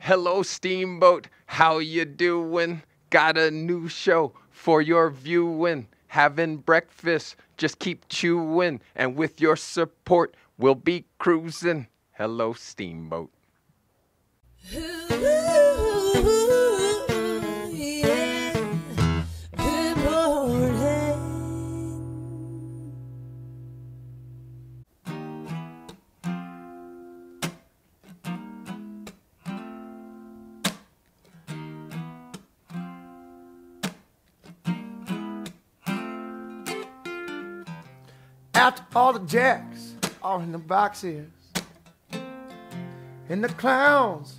Hello, Steamboat. How you doing? Got a new show for your viewing. Having breakfast, just keep chewing. And with your support, we'll be cruising. Hello, Steamboat. After all the jacks are in the boxes, and the clowns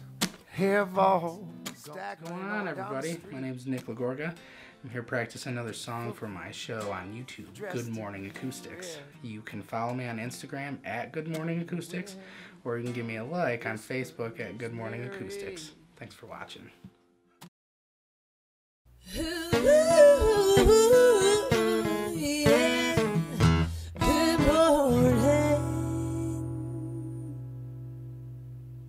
have all stacked. What's going on, everybody? My name is Nick Lagorga. I'm here practicing another song for my show on YouTube, Good Morning Acoustics. You can follow me on Instagram at Good Morning Acoustics, or you can give me a like on Facebook at Good Morning Acoustics. Thanks for watching.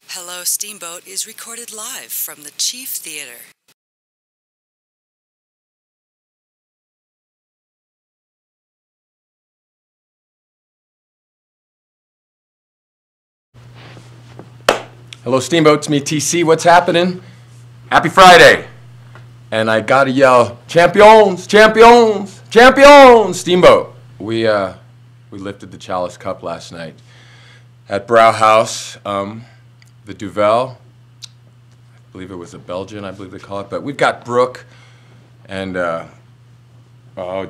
Hello, Steamboat is recorded live from the Chief Theater. Hello, Steamboat. It's me, TC. What's happening? Happy Friday. And I gotta yell, champions, champions, champions, Steamboat. We lifted the Chalice Cup last night at Brauhaus. The Duvel, I believe it was a Belgian, I believe they call it, but we've got Brooke and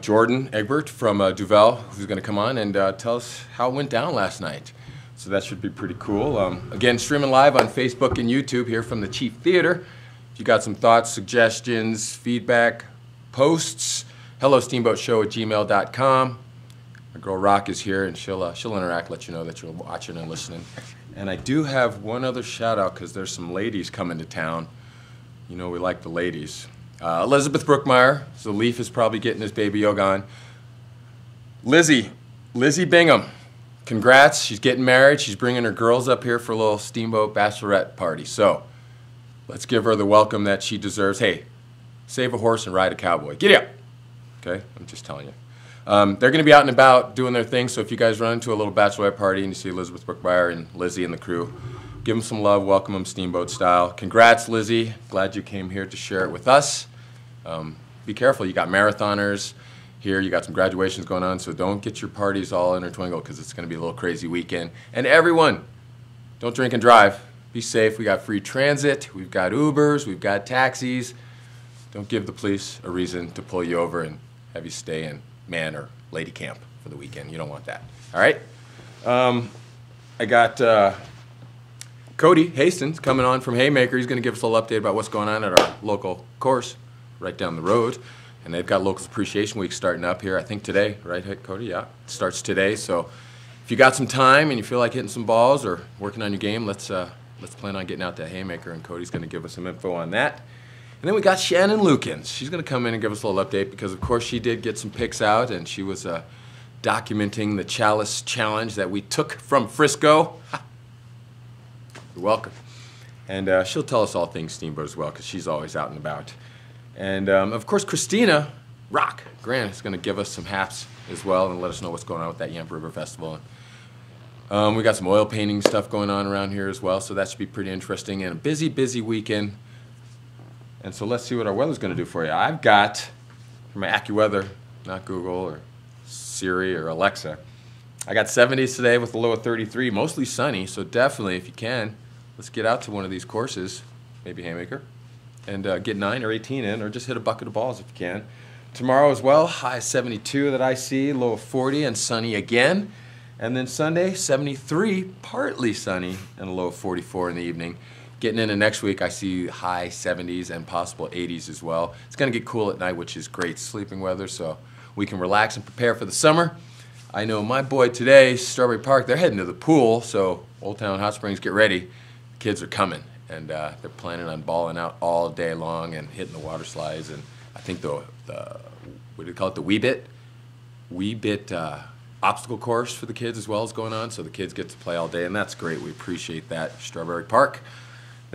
Jordan Egbert from Duvel, who's going to come on and tell us how it went down last night. So that should be pretty cool. Again, streaming live on Facebook and YouTube here from the Chief Theater. If you got some thoughts, suggestions, feedback, posts, hellosteamboatshow@gmail.com. My girl Rock is here, and she'll interact, let you know that you're watching and listening. And I do have one other shout out because there's some ladies coming to town. You know we like the ladies. Elizabeth Brookmeyer, so Leaf is probably getting his baby yoga on. Lizzie Bingham, congrats, she's getting married. She's bringing her girls up here for a little Steamboat bachelorette party. So let's give her the welcome that she deserves. Hey, save a horse and ride a cowboy. Giddy up. Okay, I'm just telling you. They're going to be out and about doing their thing, so if you guys run into a little bachelorette party and you see Elizabeth Brookmeyer and Lizzie and the crew, give them some love, welcome them Steamboat style. Congrats, Lizzie. Glad you came here to share it with us. Be careful, you got marathoners here, you got some graduations going on, so don't get your parties all intertwingled because it's going to be a little crazy weekend. And everyone, don't drink and drive. Be safe. We got free transit, we've got Ubers, we've got taxis. Don't give the police a reason to pull you over and have you stay in man or lady camp for the weekend. You don't want that. All right? I got Cody Hastings coming on from Haymaker. He's going to give us a little update about what's going on at our local course right down the road. And they've got Locals Appreciation Week starting up here, I think today, right, Cody? Yeah, it starts today. So if you got some time and you feel like hitting some balls or working on your game, let's plan on getting out to Haymaker, and Cody's going to give us some info on that. And then we got Shannon Lukens. She's going to come in and give us a little update because, of course, she did get some pics out, and she was documenting the Chalice Challenge that we took from Frisco. You're welcome. And she'll tell us all things Steamboat as well because she's always out and about. And, of course, Christina Rock Grant is going to give us some haps as well and let us know what's going on with that Yamp River Festival. We got some oil painting stuff going on around here as well, so that should be pretty interesting. And a busy, busy weekend. And so let's see what our weather's going to do for you. I've got, for my AccuWeather, not Google or Siri or Alexa, I got 70s today with a low of 33, mostly sunny, so definitely, if you can, let's get out to one of these courses, maybe Haymaker, and get 9 or 18 in, or just hit a bucket of balls if you can. Tomorrow as well, high 72 that I see, low of 40 and sunny again. And then Sunday, 73, partly sunny, and a low of 44 in the evening. Getting into next week, I see high 70s and possible 80s as well. It's going to get cool at night, which is great sleeping weather, so we can relax and prepare for the summer. I know my boy today, Strawberry Park, they're heading to the pool, so Old Town Hot Springs, get ready. The kids are coming, and they're planning on balling out all day long and hitting the water slides. And I think the what do you call it, the Wee Bit obstacle course for the kids as well is going on, so the kids get to play all day, and that's great. We appreciate that, Strawberry Park.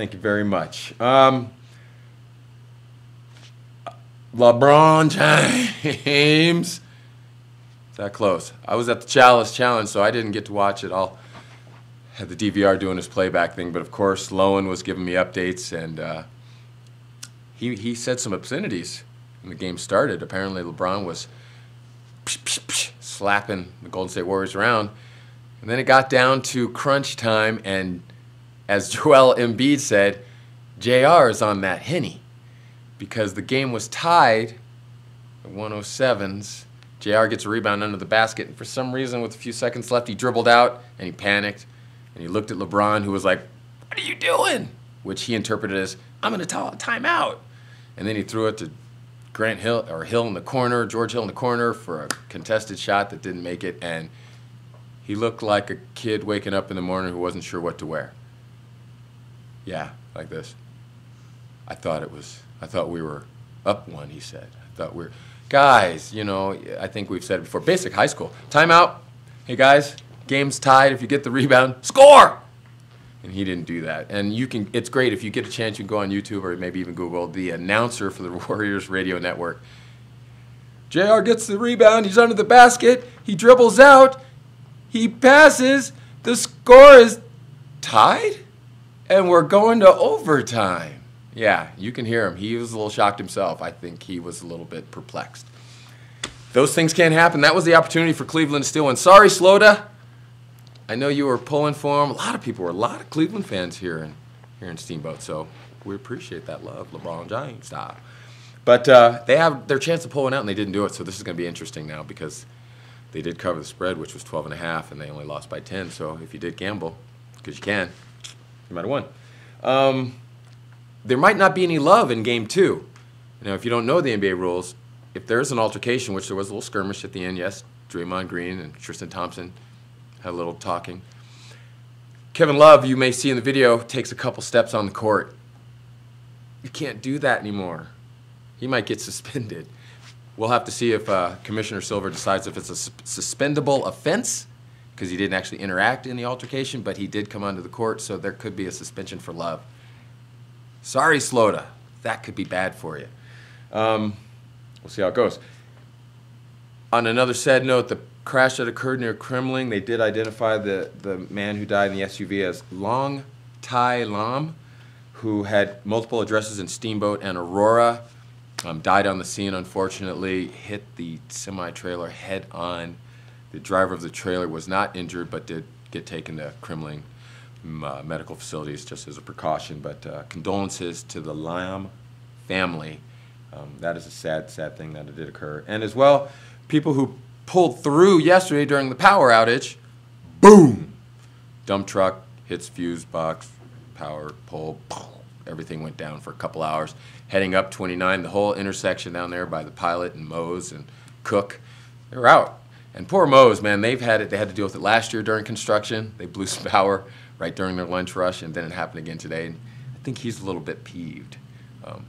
Thank you very much. LeBron James. That close. I was at the Chalice Challenge, so I didn't get to watch it all. Had the DVR doing his playback thing, but of course Lowen was giving me updates, and he said some obscenities when the game started. Apparently LeBron was slapping the Golden State Warriors around, and then it got down to crunch time, and as Joel Embiid said, JR is on that Henny, because the game was tied at 107s. JR gets a rebound under the basket, and for some reason, with a few seconds left, he dribbled out, and he panicked, and he looked at LeBron, who was like, "What are you doing?" Which he interpreted as, "I'm going to time out." And then he threw it to Hill in the corner, George Hill in the corner for a contested shot that didn't make it, and he looked like a kid waking up in the morning who wasn't sure what to wear. Yeah, like this. I thought we were up one, he said. I thought we were... Guys, you know, I think we've said it before, basic high school. Timeout. Hey, guys, game's tied. If you get the rebound, score! And he didn't do that. And it's great if you get a chance, you can go on YouTube or maybe even Google the announcer for the Warriors radio network. JR gets the rebound. He's under the basket. He dribbles out. He passes. The score is tied, and we're going to overtime. Yeah, you can hear him. He was a little shocked himself. I think he was a little bit perplexed. Those things can't happen. That was the opportunity for Cleveland to steal one. Sorry, Sloda. I know you were pulling for him. A lot of Cleveland fans here in Steamboat, so we appreciate that love, LeBron James style. But they have their chance of pulling out, and they didn't do it, so this is going to be interesting now because they did cover the spread, which was 12.5, and they only lost by 10. So if you did gamble, because you can, you might have won. There might not be any love in Game 2. Now, if you don't know the NBA rules, if there's an altercation, which there was a little skirmish at the end, yes, Draymond Green and Tristan Thompson had a little talking. Kevin Love, you may see in the video, takes a couple steps on the court. You can't do that anymore. He might get suspended. We'll have to see if Commissioner Silver decides if it's a suspendable offense, because he didn't actually interact in the altercation, but he did come onto the court, so there could be a suspension for Love. Sorry, Sloda. That could be bad for you. We'll see how it goes. On another sad note, the crash that occurred near Kremling, they did identify the man who died in the SUV as Long Tai Lam, who had multiple addresses in Steamboat and Aurora. Died on the scene, unfortunately, hit the semi-trailer head on. The driver of the trailer was not injured, but did get taken to Kremling medical facilities just as a precaution. But condolences to the Lam family. That is a sad, sad thing that it did occur. And as well, people who pulled through yesterday during the power outage, boom! Dump truck hits fuse box, power pole, boom. Everything went down for a couple hours. Heading up 29, the whole intersection down there by the Pilot and Mose and Cook, they were out. And poor Mose, man, they had to deal with it last year during construction. They blew some power right during their lunch rush, and then it happened again today. And I think he's a little bit peeved.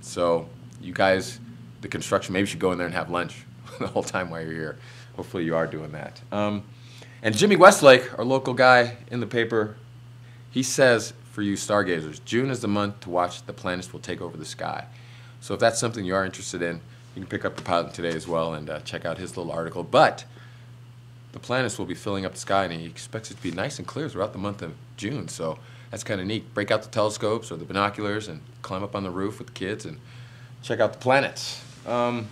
So you guys, the construction, maybe should go in there and have lunch the whole time while you're here. Hopefully you are doing that. And Jimmy Westlake, our local guy in the paper, he says, for you stargazers, June is the month to watch the planets will take over the sky. So if that's something you are interested in, you can pick up the Pilot today as well and check out his little article. But the planets will be filling up the sky, and he expects it to be nice and clear throughout the month of June. So that's kind of neat. Break out the telescopes or the binoculars and climb up on the roof with the kids and check out the planets. I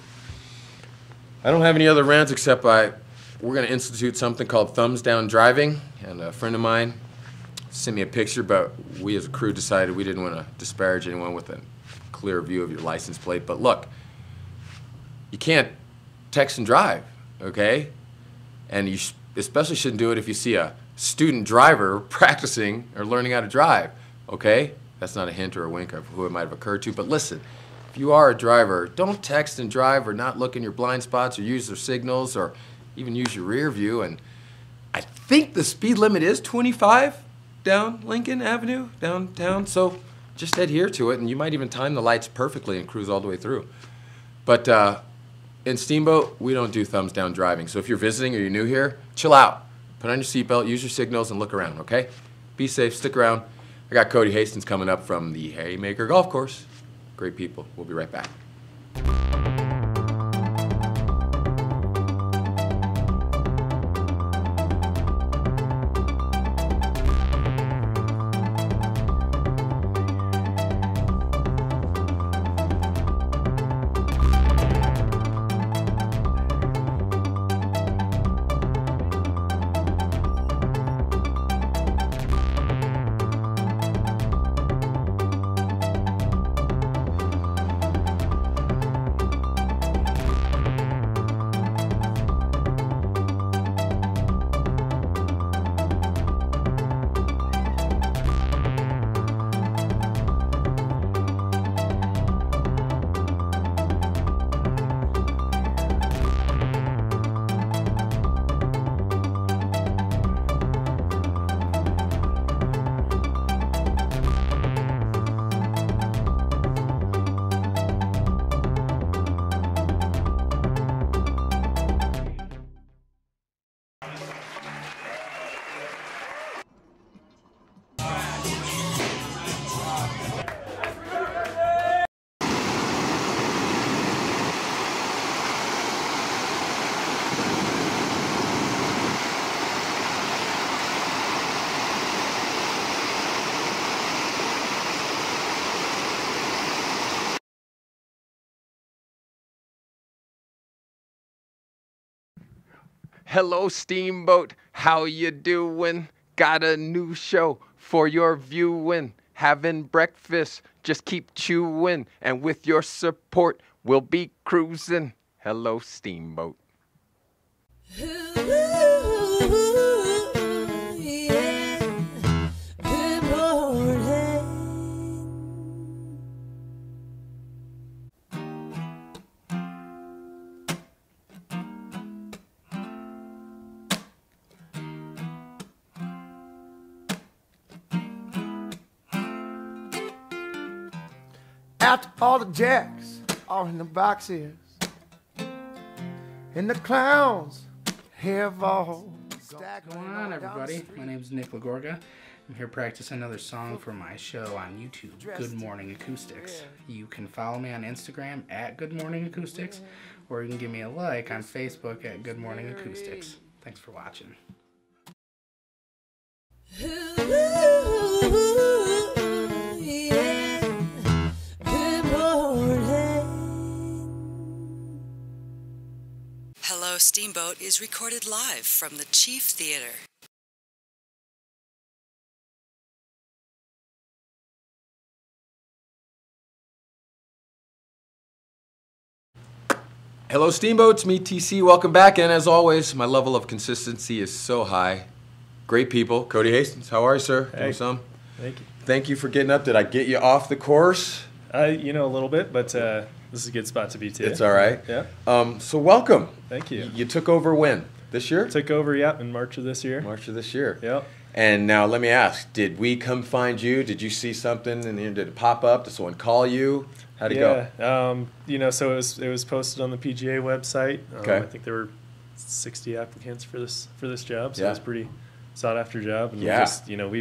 don't have any other rants except we're going to institute something called thumbs down driving. And a friend of mine sent me a picture, but we as a crew decided we didn't want to disparage anyone with a clear view of your license plate. But look, you can't text and drive, okay? And you especially shouldn't do it if you see a student driver practicing or learning how to drive, okay? That's not a hint or a wink of who it might have occurred to, but listen, if you are a driver, don't text and drive or not look in your blind spots or use their signals or even use your rear view. And I think the speed limit is 25 down Lincoln Avenue, downtown, so just adhere to it, and you might even time the lights perfectly and cruise all the way through. But in Steamboat, we don't do thumbs down driving, so if you're visiting or you're new here, chill out. Put on your seatbelt, use your signals, and look around, okay? Be safe, stick around. I got Cody Hastings coming up from the Haymaker Golf Course. Great people. We'll be right back. Hello, Steamboat. How you doing? Got a new show for your viewing. Having breakfast, just keep chewing. And with your support, we'll be cruising. Hello, Steamboat. After all the jacks are in the boxes, and the clowns have all stacked. What's going on, everybody? My name's Nick Lagorga. I'm here practicing another song for my show on YouTube, Good Morning Acoustics. You can follow me on Instagram at Good Morning Acoustics, or you can give me a like on Facebook at Good Morning Acoustics. Thanks for watching. Hello, Steamboat is recorded live from the Chief Theater. Hello, Steamboats. Me, TC. Welcome back. And as always, my level of consistency is so high. Great people. Cody Hastings. How are you, sir? Hey. Some? Thank you. Thank you for getting up. Did I get you off the course? You know, a little bit, but this is a good spot to be too. It's all right. Yeah. So welcome. Thank you. You took over when? This year? Took over, in March of this year. March of this year. Yep. And now let me ask, did we come find you? Did you see something and did it pop up? Did someone call you? How'd it go? You know, so it was posted on the PGA website. Okay. I think there were 60 applicants for this job, so Yeah. it's a pretty sought after job. And Yeah. we just, you know,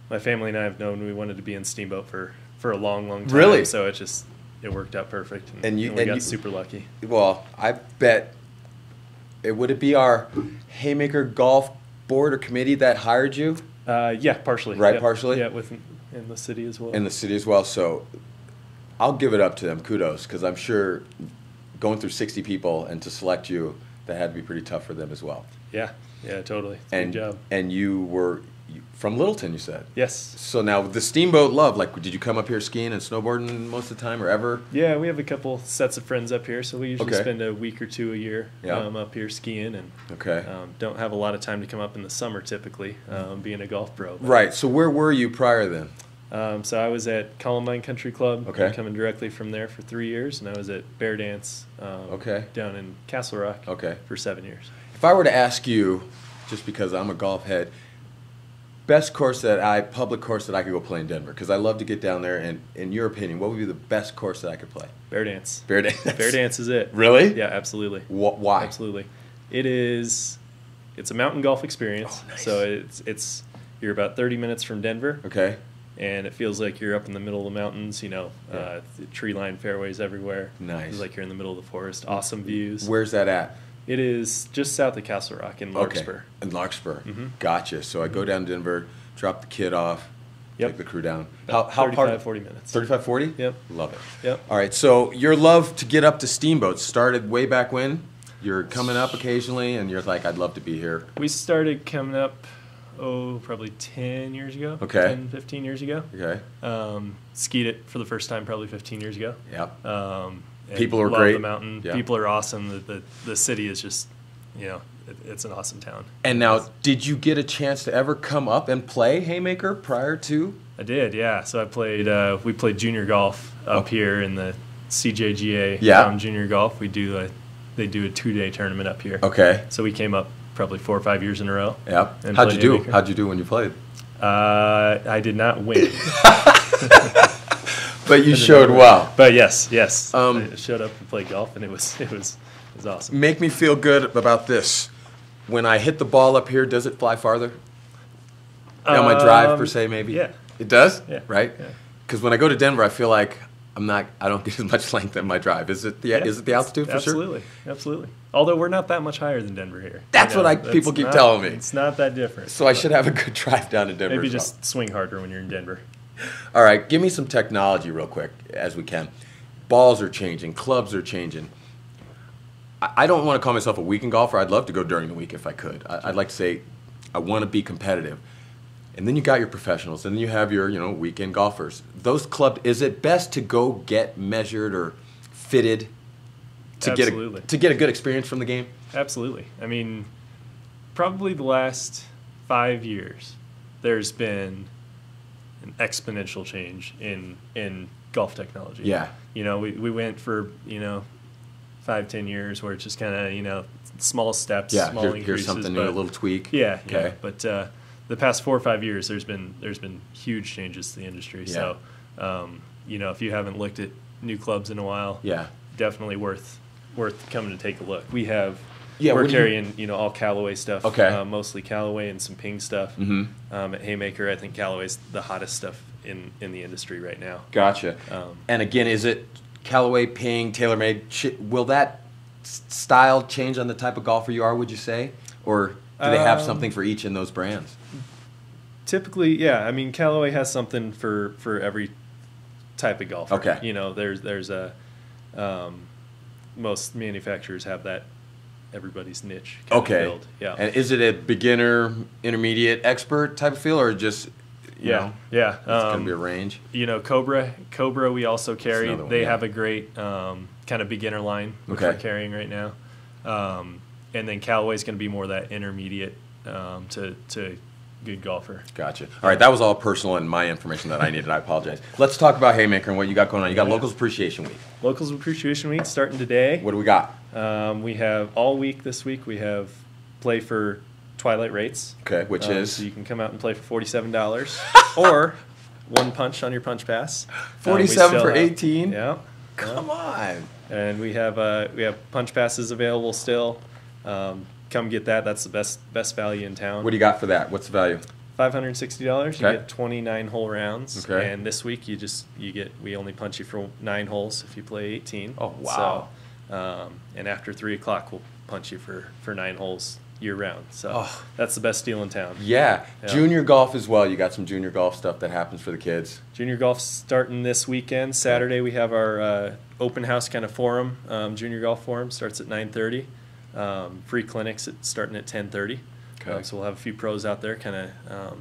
my family and I have known we wanted to be in Steamboat for a long time. Really? So it worked out perfect, and we got super lucky. Well, I bet would it be our Haymaker Golf Board or committee that hired you? Yeah, partially. Right, yeah. partially? Yeah, in the city as well. In the city as well. So I'll give it up to them. Kudos, because I'm sure going through 60 people and to select you, that had to be pretty tough for them as well. Yeah, totally. It's a good job. And you were from Littleton, you said? Yes. So now the Steamboat love, like, did you come up here skiing and snowboarding most of the time or ever? Yeah, we have a couple sets of friends up here, so we usually spend a week or two a year up here skiing, and don't have a lot of time to come up in the summer typically, being a golf pro. But, right. So where were you prior then? So I was at Columbine Country Club, coming directly from there for 3 years, and I was at Bear Dance down in Castle Rock for 7 years. If I were to ask you, just because I'm a golf head, public course that I could go play in Denver, because I love to get down there, and in your opinion, what would be the best course that I could play? Bear Dance. Bear Dance. Bear Dance is it. Really? Yeah, absolutely. Why? Absolutely. It's a mountain golf experience. Oh, nice. So you're about 30 minutes from Denver. Okay. and it feels like you're up in the middle of the mountains. Tree-lined fairways everywhere. Nice. It's like you're in the middle of the forest. Awesome views. Where's that at? It is just south of Castle Rock in Larkspur. Okay. In Larkspur. Mm-hmm. Gotcha. So I go down to Denver, drop the kid off, take the crew down. How 35, 40 minutes. 35, 40? Yep. Love it. Yep. All right. So your love to get up to Steamboat started way back when? You're coming up occasionally, and you're like, I'd love to be here. We started coming up, probably 10 years ago. Okay. 10, 15 years ago. Okay. Skied it for the first time probably 15 years ago. Yep. And people are love great. The mountain. Yeah. People are awesome. The city is just, it's an awesome town. And now, did you get a chance to ever come up and play Haymaker prior to? I did, yeah. So I played. We played junior golf up here in the CJGA. Junior golf. They do a 2-day tournament up here. Okay. So we came up probably 4 or 5 years in a row. Yep. And How'd you do? Haymaker. How'd you do when you played? I did not win. But you showed well. But yes. I showed up and played golf, and it was awesome. Make me feel good about this. When I hit the ball up here, does it fly farther? On my drive, per se, maybe? Yeah. It does? Yeah. Right? Because when I go to Denver, I feel like I don't get as much length in my drive. Is it the altitude for sure? Absolutely. Although we're not that much higher than Denver here. That's what people keep telling me. It's not that different. So I should have a good drive down to Denver. Maybe as well. just swing harder when you're in Denver. All right, give me some technology real quick as we can. Balls are changing, clubs are changing. I don't want to call myself a weekend golfer. I'd love to go during the week if I could. I'd like to say I want to be competitive. And then you got your professionals, and then you have your weekend golfers. Those clubs, is it best to go get measured or fitted to get a good experience from the game? Absolutely. I mean, probably the last 5 years, there's been an exponential change in golf technology. Yeah. We went for 5-10 years where it's just kind of small steps, small increases. Here's something new, a little tweak. Yeah. Okay. Yeah. But the past 4 or 5 years, there's been huge changes to the industry. Yeah. So, if you haven't looked at new clubs in a while, definitely worth coming to take a look. We're carrying all Callaway stuff. Okay. Mostly Callaway and some Ping stuff. Mm-hmm. At Haymaker, I think Callaway's the hottest stuff in the industry right now. Gotcha. And again, is it Callaway, Ping, TaylorMade? Will that style change on the type of golfer you are, would you say? Or do they have something for each in those brands? Typically, yeah. I mean, Callaway has something for every type of golfer. Okay. There's a most manufacturers have that everybody's niche kind of build. Yeah. And is it a beginner, intermediate, expert type of feel, or just yeah. It's gonna be a range. Cobra we also carry. They have a great kind of beginner line which we're carrying right now. And then Callaway's going to be more that intermediate to good golfer. Gotcha. All right, that was all personal and my information that I needed. I apologize. Let's talk about Haymaker and what you got going on. You got Locals Appreciation Week. Locals Appreciation Week starting today. What do we got? We have all week this week. We have play for Twilight rates. Okay, which is? So you can come out and play for $47 or one punch on your punch pass. 47 for 18? Yeah. Come on. And we have punch passes available still. Come get that. That's the best value in town. What do you got for that? What's the value? $560. Okay. You get 29 hole rounds. Okay. And this week we only punch you for 9 holes if you play 18. Oh wow. So, and after 3 o'clock we'll punch you for 9 holes year round. So that's the best deal in town. Yeah. Junior golf as well. You got some junior golf stuff that happens for the kids. Junior golf starting this weekend. Saturday we have our open house kind of forum. Junior golf forum starts at 9:30. Free clinics starting at 10:30. Okay. So we'll have a few pros out there, kind of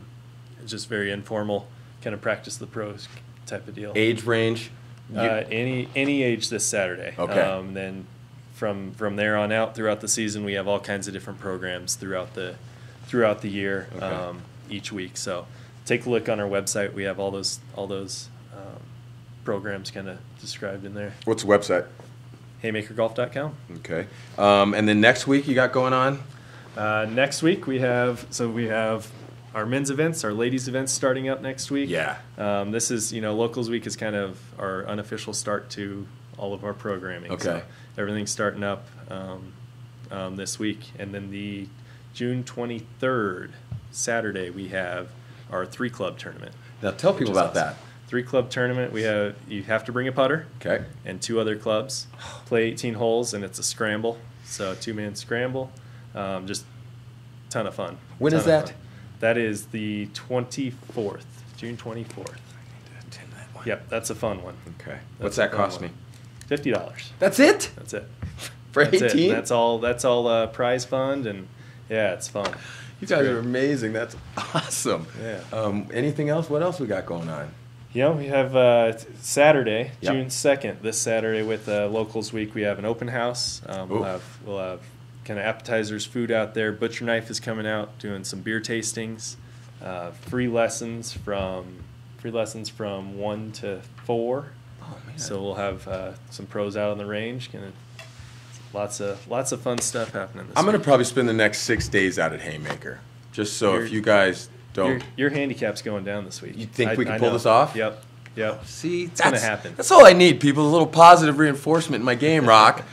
just very informal, kind of practice the pros type of deal. Age range? Any age this Saturday. Okay. Then from there on out throughout the season, we have all kinds of different programs throughout the year, each week. So take a look on our website. We have all those programs kind of described in there. What's the website? haymakergolf.com. Okay. And then next week you got going on? Next week we have our men's events, our ladies events starting up next week. Yeah. This is, Locals Week is kind of our unofficial start to all of our programming. Okay. So everything's starting up this week. And then the June 23rd, Saturday, we have our 3-club tournament. Now tell people about that. 3-club tournament. You have to bring a putter. Okay. And 2 other clubs. Play 18 holes, and it's a scramble. So a 2-man scramble. Just ton of fun. When is that? That is the 24th, June 24th. Yep, that's a fun one. Okay. What's that cost me? $50. That's it? That's it. For 18? That's all prize fund, and yeah, it's fun. You guys are amazing. That's awesome. Yeah. Anything else? What else we got going on? We have Saturday, June 2nd, this Saturday with Locals Week. We have an open house. We'll have kind of appetizers, food out there. Butcher Knife is coming out, doing some beer tastings. Free lessons from 1 to 4. Oh man! So we'll have some pros out on the range. Lots of fun stuff happening. I'm gonna probably spend the next 6 days out at Haymaker, just so if you guys don't. Your handicap's going down this week. You think we can pull this off? Yep. See, it's gonna happen. That's all I need, people. A little positive reinforcement in my game, Rock.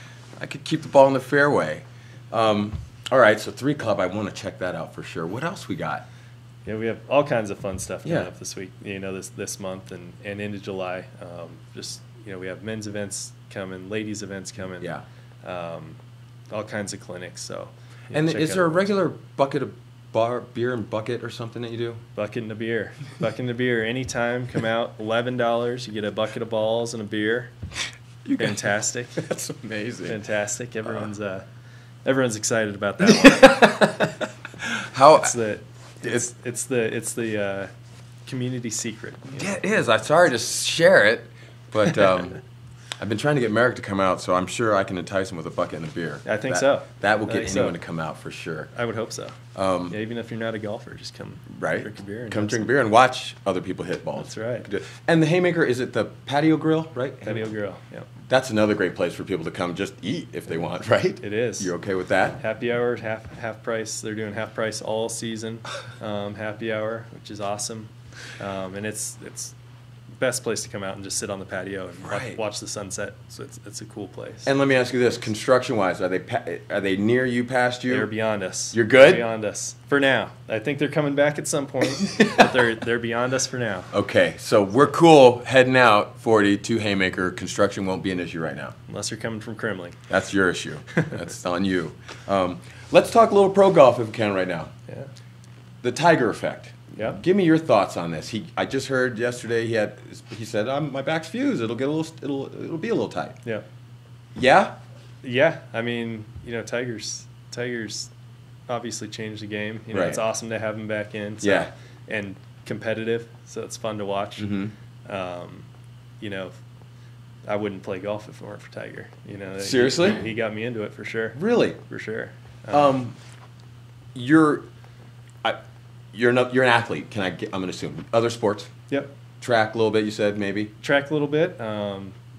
I could keep the ball in the fairway. All right, so 3-club. I want to check that out for sure. What else we got? Yeah, we have all kinds of fun stuff coming up this week. This month and into July. We have men's events coming, ladies events coming. Yeah. All kinds of clinics. So. And is there a regular bucket of beer and bucket or something that you do? Bucket and a beer. Bucket and a beer. Anytime, come out. $11. You get a bucket of balls and a beer. Fantastic. That's amazing. Fantastic. Everyone's excited about that one. How? It's the community secret. Yeah, it is. I'm sorry to share it, but I've been trying to get Merrick to come out, so I'm sure I can entice him with a bucket and a beer. I think so. That will get anyone to come out for sure. I would hope so. Even if you're not a golfer, just come drink a beer. Come drink beer and watch other people hit balls. That's right. And the Haymaker, is it the patio grill, right? Patio grill, yeah. That's another great place for people to come just eat if they want, right? It is. You're okay with that? Happy hour, half price. They're doing half price all season. Happy hour, which is awesome. And it's best place to come out and just sit on the patio and watch the sunset. So it's a cool place. And let me ask you this: construction-wise, are they near you, past you? They're beyond us. You're good? They're beyond us for now. I think they're coming back at some point, but they're beyond us for now. Okay, so we're cool heading out 40 to Haymaker. Construction won't be an issue right now, unless you're coming from Kremling. That's your issue. That's on you. Let's talk a little pro golf if we can right now. Yeah. The Tiger effect. Yeah. Give me your thoughts on this. I just heard yesterday he said my back's fused. It'll be a little tight. Yeah. Yeah. Yeah. I mean, Tiger's obviously changed the game. It's awesome to have him back in. So, yeah. And competitive, so it's fun to watch. Mm-hmm. I wouldn't play golf if it weren't for Tiger. Seriously? He got me into it for sure. Really? For sure. You're an athlete. I'm gonna assume other sports. Yep. Track a little bit. You said maybe. Track a little bit.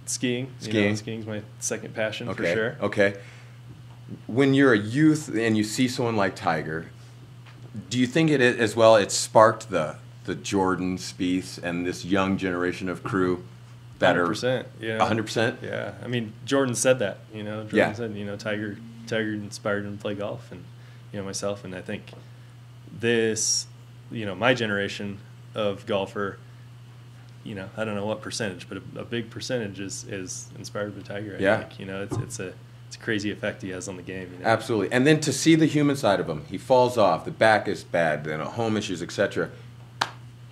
Skiing. Skiing's my second passion for sure. Okay. When you're a youth and you see someone like Tiger, do you think it sparked the Jordan, Spieths, and this young generation of crew that 100%, are 100%? Yeah. I mean, Jordan said that. Jordan said, Tiger inspired him to play golf, and myself, and I think this, my generation of golfer, I don't know what percentage, but a big percentage is inspired by Tiger. I think. It's a crazy effect he has on the game. Absolutely. And then to see the human side of him, he falls off, the back is bad, home issues, etc.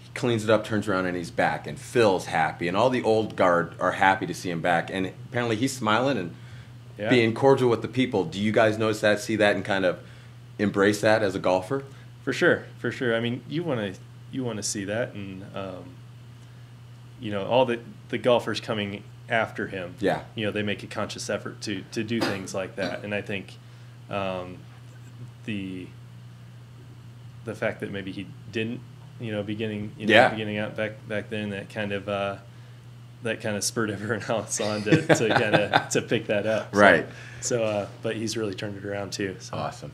He cleans it up, turns around, and he's back, and Phil's happy, and all the old guard are happy to see him back, and apparently he's smiling and being cordial with the people. Do you guys notice that, see that, and kind of embrace that as a golfer? For sure. I mean, you want to see that, and all the golfers coming after him. Yeah. They make a conscious effort to do things like that, and I think the fact that maybe he didn't, beginning out back then, that kind of spurred everyone else on to pick that up. Right. So, but he's really turned it around too. So. Awesome.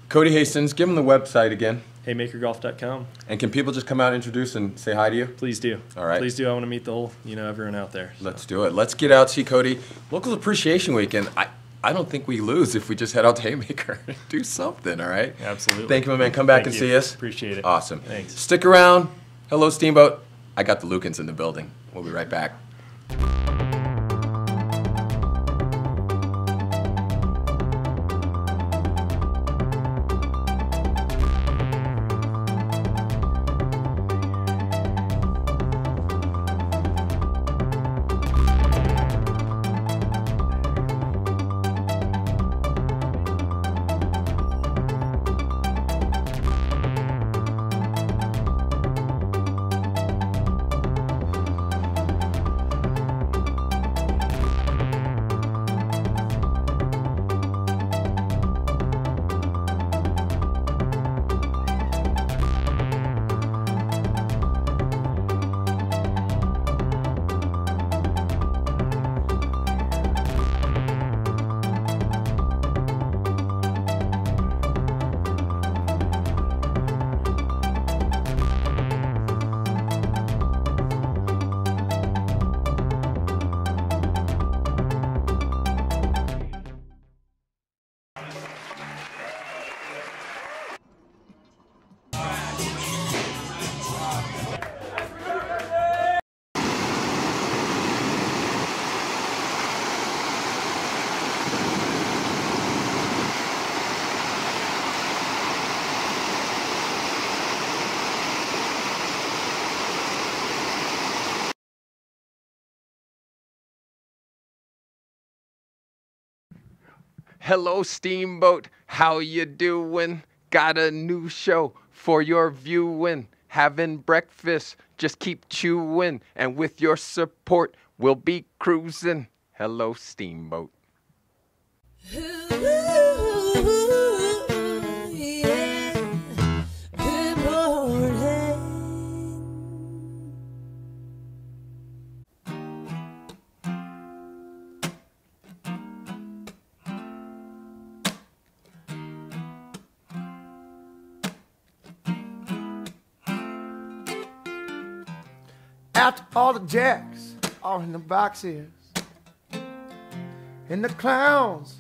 Cody Hastings, give him the website again. haymakergolf.com. And can people just come out, introduce, and say hi to you? Please do. All right. Please do. I want to meet the whole, everyone out there. So. Let's do it. Let's get out, see Cody. Locals Appreciation Weekend. I don't think we lose if we just head out to Haymaker and do something, all right? Absolutely. Thank you, my man. Come back and see us. Appreciate it. Awesome. Thanks. Stick around. Hello, Steamboat. I got the Lukens in the building. We'll be right back. Hello, Steamboat. How you doing? Got a new show for your viewing. Having breakfast, just keep chewing. And with your support, we'll be cruising. Hello, Steamboat. After all the jacks are in the boxes, and the clowns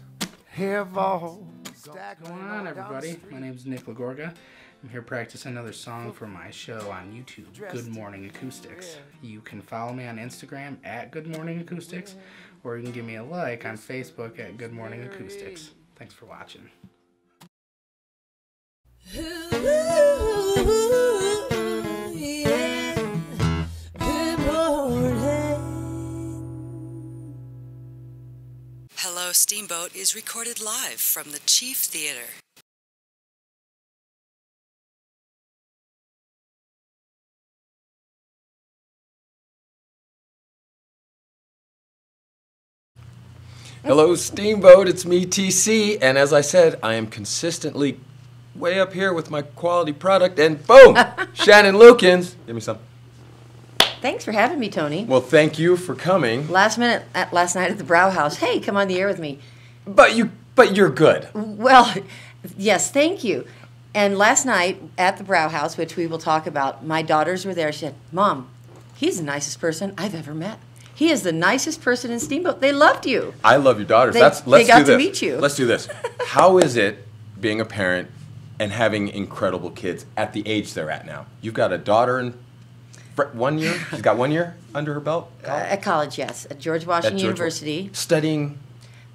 have all What's going on, everybody? My name is Nick Lagorga. I'm here practicing another song for my show on YouTube, Good Morning Acoustics. You can follow me on Instagram at Good Morning Acoustics, or you can give me a like on Facebook at Good Morning Acoustics. Thanks for watching. Hello, Steamboat is recorded live from the Chief Theater. Hello, Steamboat. It's me, TC. And as I said, I am consistently way up here with my quality product. And boom, Shannon Lukens. Give me some. Thanks for having me, Tony. Well, thank you for coming. Last night at the Brow House. Hey, come on the air with me. But you're good. Well, yes, thank you. And last night at the Brow House, which we will talk about, my daughters were there. She said, "Mom, he's the nicest person I've ever met. He is the nicest person in Steamboat. They loved you." I love your daughters. They got to meet you. Let's do this. How is it being a parent and having incredible kids at the age they're at now? You've got a daughter in 1 year. She's got 1 year under her belt. At college, yes, at George Washington University, studying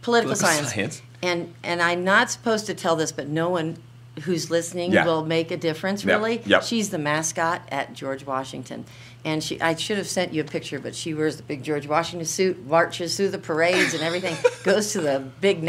political science. And I'm not supposed to tell this, but no one who's listening will make a difference, really. Yep. She's the mascot at George Washington. And I should have sent you a picture, but she wears the big George Washington suit, marches through the parades and everything, goes to the big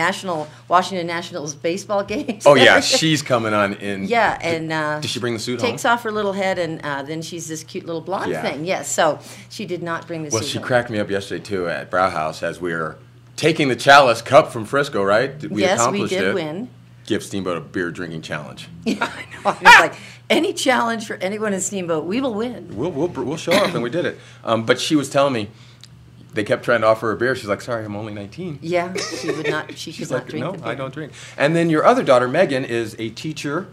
Washington Nationals baseball games. Oh, yeah, she's coming on in. Yeah, and did she bring the suit home? Takes off her little head, and then she's this cute little blonde thing. Yes, so she did not bring the suit home. Well, she cracked me up yesterday, too, at Brow House as we were taking the Chalice Cup from Frisco, right? We accomplished we did win. Give Steamboat a beer drinking challenge. Yeah, I know. I was like, any challenge for anyone in Steamboat, we will win. We'll show up, and we did it. But she was telling me they kept trying to offer her a beer. She's like, "Sorry, I'm only 19." Yeah, she would not. She could not drink no, the beer. I don't drink. And then your other daughter, Megan, is a teacher.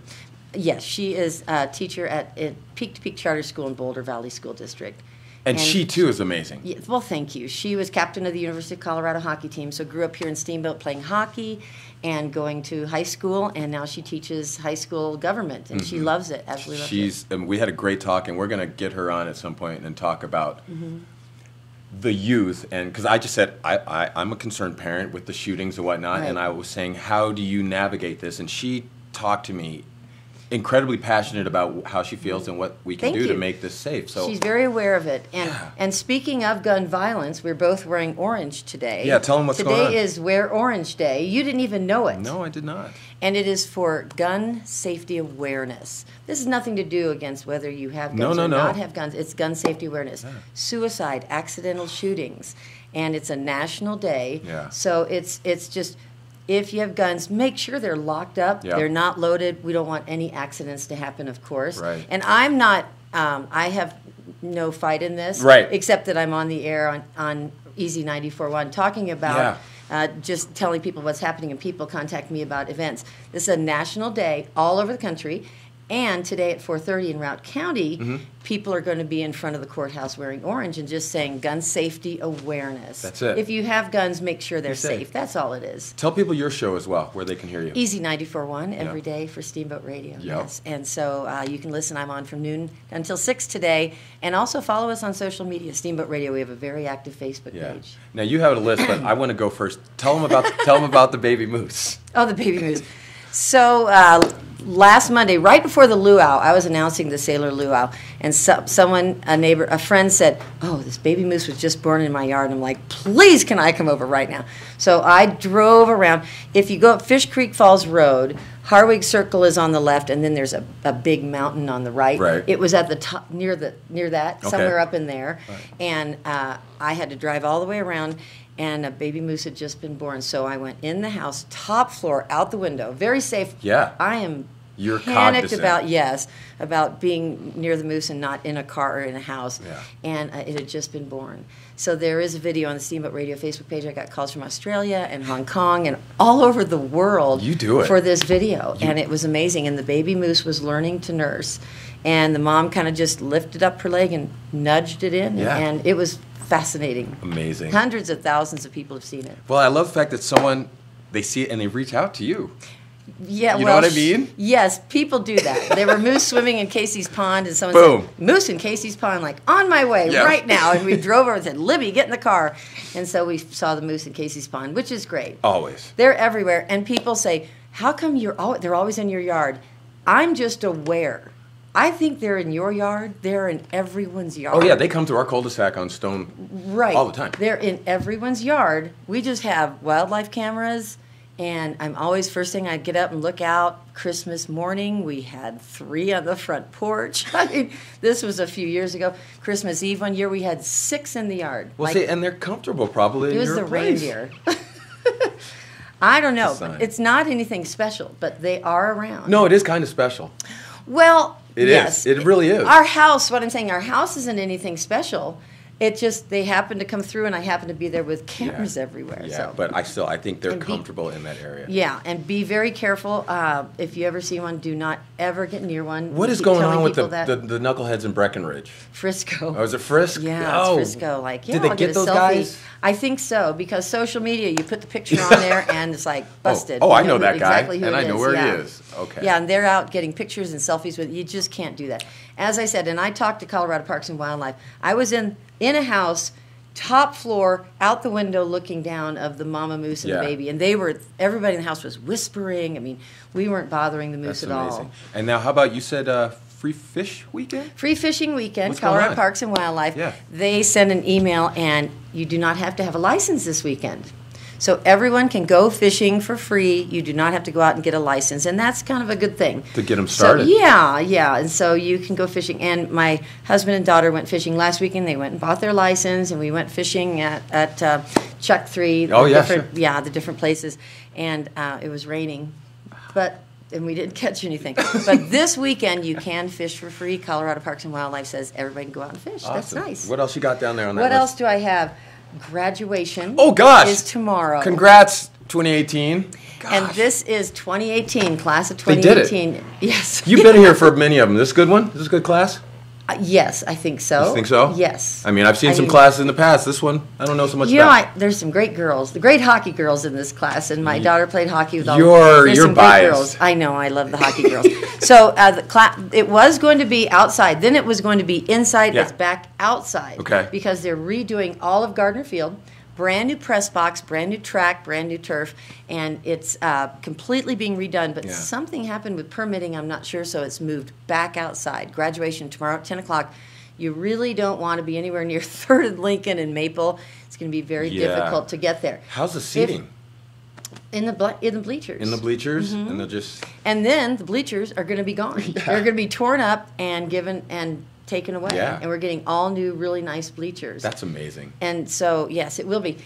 Yes, she is a teacher at Peak to Peak Charter School in Boulder Valley School District. And she, too, is amazing. Yeah, well, thank you. She was captain of the University of Colorado hockey team, so grew up here in Steamboat playing hockey and going to high school, and now she teaches high school government, and she loves it, absolutely loves it. We had a great talk, and we're going to get her on at some point and talk about the youth. And because I just said, I'm a concerned parent with the shootings and whatnot, and I was saying, how do you navigate this? And she talked to me incredibly passionate about how she feels and what we can do to make this safe. So she's very aware of it. And speaking of gun violence, we're both wearing orange today. Yeah, tell them what's going on. Today is Wear Orange Day. You didn't even know it. No, I did not. And it is for gun safety awareness. This has nothing to do against whether you have guns or not have guns. It's gun safety awareness. Yeah. Suicide, accidental shootings, and it's a national day. Yeah. So it's just, if you have guns, make sure they're locked up. Yep. They're not loaded. We don't want any accidents to happen, of course. Right. And I'm not, I have no fight in this. Right. Except that I'm on the air on Easy 94.1 talking about just telling people what's happening, and people contact me about events. This is a national day all over the country. And today at 4:30 in Routt County, people are going to be in front of the courthouse wearing orange and just saying gun safety awareness. That's it. If you have guns, make sure they're safe. That's all it is. Tell people your show as well, where they can hear you. Easy 94.1 every day for Steamboat Radio. Yes. And so you can listen. I'm on from noon until 6 today. And also follow us on social media, Steamboat Radio. We have a very active Facebook page. Now, you have a list, but I want to go first. Tell them about the baby moose. Oh, the baby moose. So last Monday, right before the luau, I was announcing the Sailor Luau, and a friend said, "Oh, this baby moose was just born in my yard." And I'm like, "Please, can I come over right now?" So I drove around. If you go up Fish Creek Falls Road, Harwig Circle is on the left, and then there's a big mountain on the right. Right. It was at the top, near that, somewhere up in there, and I had to drive all the way around. And a baby moose had just been born, so I went in the house, top floor, out the window, very safe. Yeah. I am panicked about being near the moose and not in a car or in a house. Yeah. And it had just been born. So there is a video on the Steamboat Radio Facebook page. I got calls from Australia and Hong Kong and all over the world for this video. And it was amazing. And the baby moose was learning to nurse. And the mom kind of just lifted up her leg and nudged it in. Yeah. And it was fascinating. Amazing. Hundreds of thousands of people have seen it. Well, I love the fact that they see it and they reach out to you. Yeah, you know what I mean? Yes, people do that. There were moose swimming in Casey's Pond, and someone said, "Moose in Casey's Pond," like, on my way right now. And we drove over and said, "Libby, get in the car." And so we saw the moose in Casey's Pond, which is great. Always. They're everywhere. And people say, "How come they're always in your yard?" I'm just aware. I think they're in your yard. They're in everyone's yard. Oh, yeah. They come to our cul-de-sac on Stone all the time. They're in everyone's yard. We just have wildlife cameras, and I'm always, first thing I get up and look out. Christmas morning, we had 3 on the front porch. I mean, this was a few years ago. Christmas Eve one year, we had 6 in the yard. Well, see, and they're comfortable probably in your place. It was the reindeer. I don't know. It's not anything special, but they are around. No, it is kind of special. Well... It is. It really is. Our house, what I'm saying, our house isn't anything special. It just, they happen to come through, and I happen to be there with cameras everywhere. Yeah, so. But I think they're comfortable in that area. Yeah, and be very careful. If you ever see one, do not ever get near one. What is going on with the knuckleheads in Breckenridge? Frisco. Oh, is it Frisk? Yeah, it's Frisco. Did they get those guys? I think so, because social media, you put the picture on there, and it's like busted. I know that guy, and I know where he is. Okay. Yeah, and they're out getting pictures and selfies with you. Just can't do that. As I said, and I talked to Colorado Parks and Wildlife. I was in a house, top floor, out the window, looking down of the mama moose and the baby, and everybody in the house was whispering. I mean, we weren't bothering the moose at all. And now, how about, you said Free Fish Weekend? Free Fishing Weekend, Colorado Parks and Wildlife. Yeah. They send an email, and you do not have to have a license this weekend. So everyone can go fishing for free. You do not have to go out and get a license, and that's kind of a good thing. To get them started. So, yeah, and so you can go fishing. And my husband and daughter went fishing last weekend. They went and bought their license, and we went fishing at Chuck 3. The different places, and it was raining, and we didn't catch anything. But this weekend, you can fish for free. Colorado Parks and Wildlife says everybody can go out and fish. Awesome. That's nice. What else you got down there on that list? What else do I have? Graduation is tomorrow. Congrats, 2018. Gosh. And this is 2018, class of 2018. They did it. Yes. You've been here for many of them. This a good one? Is this a good class? Yes, I think so. You think so? Yes. I mean, I've seen some classes in the past. This one, I don't know so much about. There's some great girls, the great hockey girls in this class, and my daughter played hockey with all. You're some biased. Great girls. I know, I love the hockey girls. So it was going to be outside. Then it was going to be inside. Yeah. It's back outside. Okay. Because they're redoing all of Gardner Field. Brand new press box, brand new track, brand new turf, and it's completely being redone. But something happened with permitting, I'm not sure, so it's moved back outside. Graduation tomorrow at 10 o'clock. You really don't want to be anywhere near 3rd and Lincoln and Maple. It's going to be very difficult to get there. How's the seating? In the bleachers. In the bleachers, Mm-hmm. and they'll just. And then the bleachers are going to be gone. They're going to be torn up and taken away. Yeah. And we're getting all new, really nice bleachers. That's amazing. And so, yes, it will be.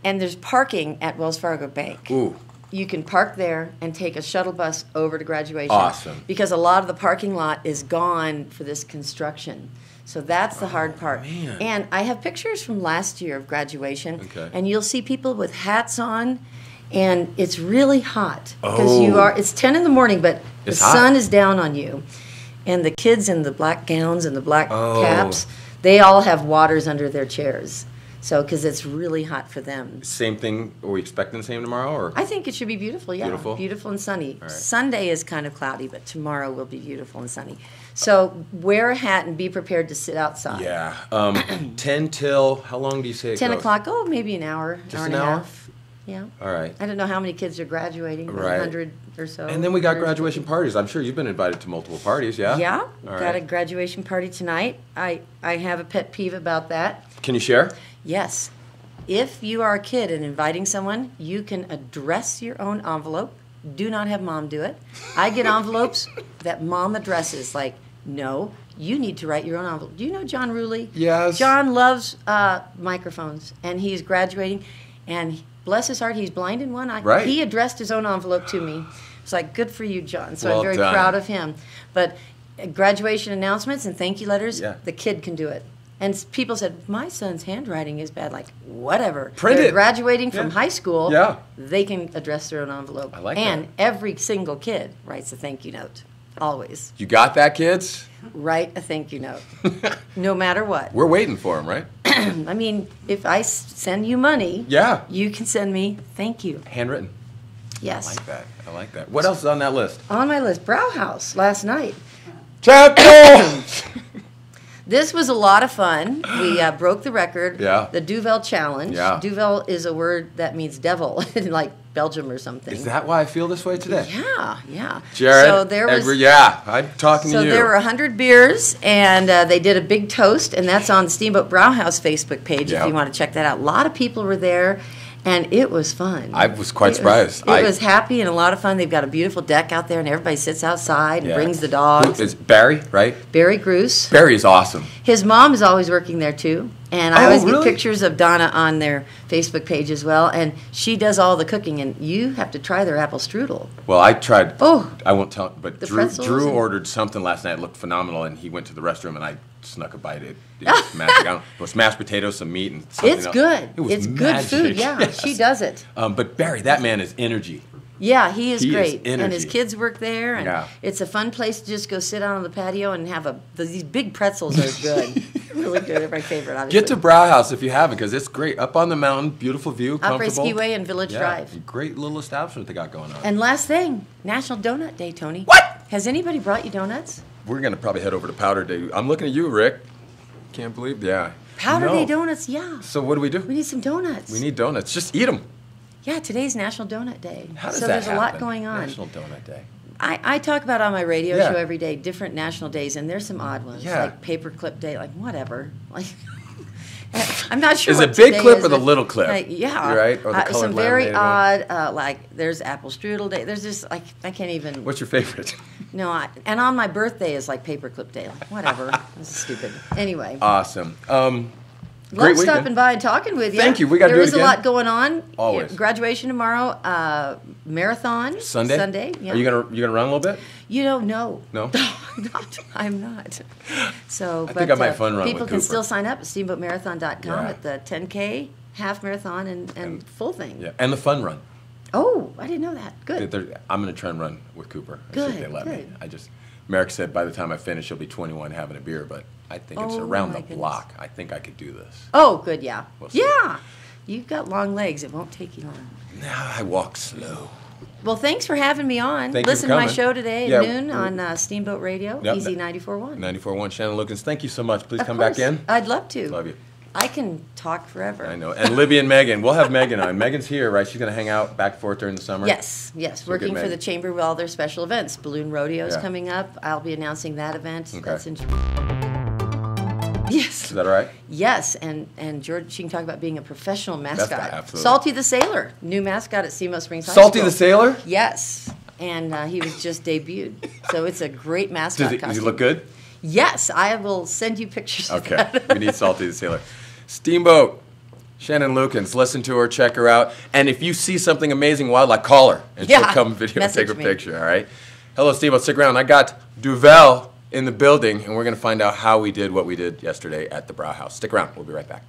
And there's parking at Wells Fargo Bank. Ooh. You can park there and take a shuttle bus over to graduation. Awesome. Because a lot of the parking lot is gone for this construction. So that's the hard part. Man. And I have pictures from last year of graduation. Okay. And you'll see people with hats on, and it's really hot. Because it's 10 in the morning, but the sun is down on you. And the kids in the black gowns and the black caps, they all have waters under their chairs. So, because it's really hot for them. Same thing. Are we expecting the same tomorrow, or? I think it should be beautiful. Yeah, beautiful and sunny. All right. Sunday is kind of cloudy, but tomorrow will be beautiful and sunny. So, wear a hat and be prepared to sit outside. Yeah. 10 till how long do you say it 10 goes? o'clock. Oh, maybe an hour. Just hour an and a hour? half. Yeah. All right. I don't know how many kids are graduating. But Right. 100 or so. And then we got graduation parties. I'm sure you've been invited to multiple parties, yeah? Yeah. All Got right. a graduation party tonight. I have a pet peeve about that. Can you share? Yes. If you are a kid and inviting someone, you can address your own envelope. Do not have mom do it. I get envelopes that mom addresses, like, no, you need to write your own envelope. Do you know John Ruley? Yes. John loves microphones, and he's graduating, and bless his heart, he's blind in one eye. Right. He addressed his own envelope to me. It's like, good for you, John. So Well I'm very done. proud of him. But graduation announcements and thank you letters, the kid can do it. And people said, my son's handwriting is bad. Like, whatever. Print They're it. graduating from high school. Yeah. They can address their own envelope. I like and that. every single kid writes a thank you note. Always. You got that, kids? Write a thank you note. No matter what. We're waiting for them, right? I mean, if I send you money, you can send me thank you. Handwritten. Yes. I like that. I like that. What else is on that list? On my list, Brauhaus last night. Champions! This was a lot of fun. We broke the record. Yeah. The Duvel Challenge. Yeah. Duvel is a word that means devil in like Belgium or something. Is that why I feel this way today? Yeah, yeah. Jared, so there was, Edward, yeah, I'm talking to you. So there were 100 beers, and they did a big toast, and that's on Steamboat Brauhaus Facebook page if you want to check that out. A lot of people were there. And it was fun. I was quite surprised. It was happy and a lot of fun. They've got a beautiful deck out there, and everybody sits outside and brings the dogs. It's Barry, right? Barry Gruce. Barry's awesome. His mom is always working there, too. And I always get really? pictures of Donna on their Facebook page as well. And she does all the cooking, and you have to try their apple strudel. Well, I tried. Oh. I won't tell, but The Drew pretzels ordered something last night. It looked phenomenal, and he went to the restroom, and I snuck a bite. It was magic. It was mashed potatoes, some meat, and something It's else. good. It was It's magic. good food. Yeah, Yes. she does it. But Barry, that man is energy. Yeah, he is He is great. And his energy. kids work there, and it's a fun place to just go sit out on the patio and have these big pretzels are good. Really good. They're my favorite, obviously. Get to Brauhaus if you haven't, because it's great. Up on the mountain, beautiful view, Opry comfortable. Skiway and Village Drive. Great little establishment they got going on. And last thing, National Donut Day, Tony. What? Has anybody brought you donuts? We're going to probably head over to Powder Day. I'm looking at you, Rick. Can't believe, Powder Day donuts, yeah. So what do we do? We need some donuts. We need donuts. Just eat them. Yeah, today's National Donut Day. How does so that there's happen? a lot going on. National Donut Day. I talk about on my radio Yeah. show every day different national days, and there's some odd ones, Yeah. like Paperclip Day, like whatever. Like, I'm not sure. Is what it big today clip is, or the but- little clip? Yeah. Right? Or the colored some very laminated odd, like there's Apple Strudel Day. There's just like I can't even. What's your favorite? No, and on my birthday is like Paperclip Day. Like whatever. This is stupid. Anyway. Awesome. Love stopping by and talking with you. Thank you. We got to do it There is a again. lot going on. Always. Graduation tomorrow. Marathon. Sunday. Sunday. Yeah. Are you gonna run a little bit? No. No. I'm not. So, I think I might fun run people with can Cooper. still sign up at steamboatmarathon.com Yeah. at the 10K, half marathon, and full thing. Yeah. And the fun run. Oh, I didn't know that. Good. I'm gonna try and run with Cooper. I see if Good, they let me. good. Merrick said by the time I finish, she'll be 21 having a beer, but I think it's around the block. I think I could do this. Oh, good, yeah. We'll see. Yeah. You've got long legs. It won't take you long. Nah, I walk slow. Well, thanks for having me on. Thank you Listen for to my coming. show today Yeah, at noon on Steamboat Radio, Yep, Easy 94.1. 94.1, Shannon Lukens. Thank you so much. Please Of come course. back in. I'd love to. Love you. I can talk forever. I know. And Libby and Megan. We'll have Megan on. Megan's here, right? She's going to hang out back and forth during the summer? Yes. So Working get for the Megan. Chamber with all their special events. Balloon Rodeo's Yeah. coming up. I'll be announcing that event. Okay. That's in Yes. Is that all right? Yes, and George, she can talk about being a professional mascot. absolutely. Salty the Sailor, new mascot at Steamboat Springs High School. Salty the Sailor? Yes, and he was just debuted. So it's a great mascot Does costume. he look good? Yes, I will send you pictures of Okay. that. We need Salty the Sailor. Steamboat. Shannon Lukens. Listen to her, check her out. And if you see something amazing wildlife, call her. And she'll Yeah. come video and Message take a me. picture, all right? Hello, Steamboat. Stick around. I got Duvel in the building, and we're going to find out how we did what we did yesterday at the Brow House. Stick around. We'll be right back.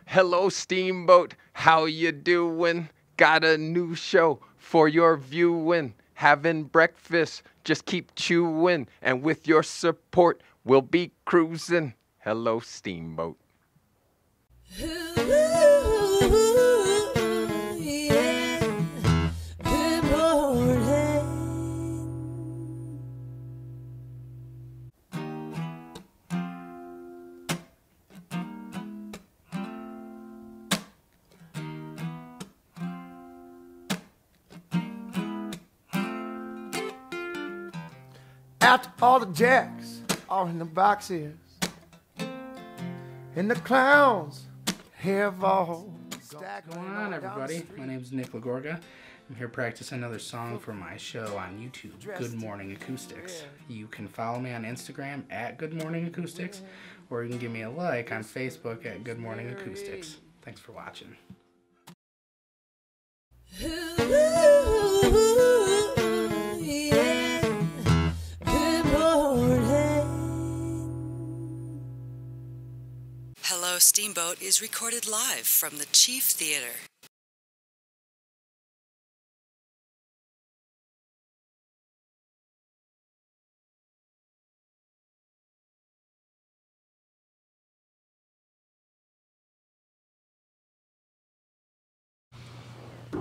Hello, Steamboat. How you doing? Got a new show for your viewing. Having breakfast, just keep chewing. And with your support, we'll be cruising. Hello, Steamboat. After all the jacks are in the boxes, and the clowns have all stacked. What's going on, everybody? My name's Nick Lagorga. I'm here practicing another song for my show on YouTube, Good Morning Acoustics. You can follow me on Instagram at Good Morning Acoustics, or you can give me a like on Facebook at Good Morning Acoustics. Thanks for watching. Hello, Steamboat is recorded live from the Chief Theater.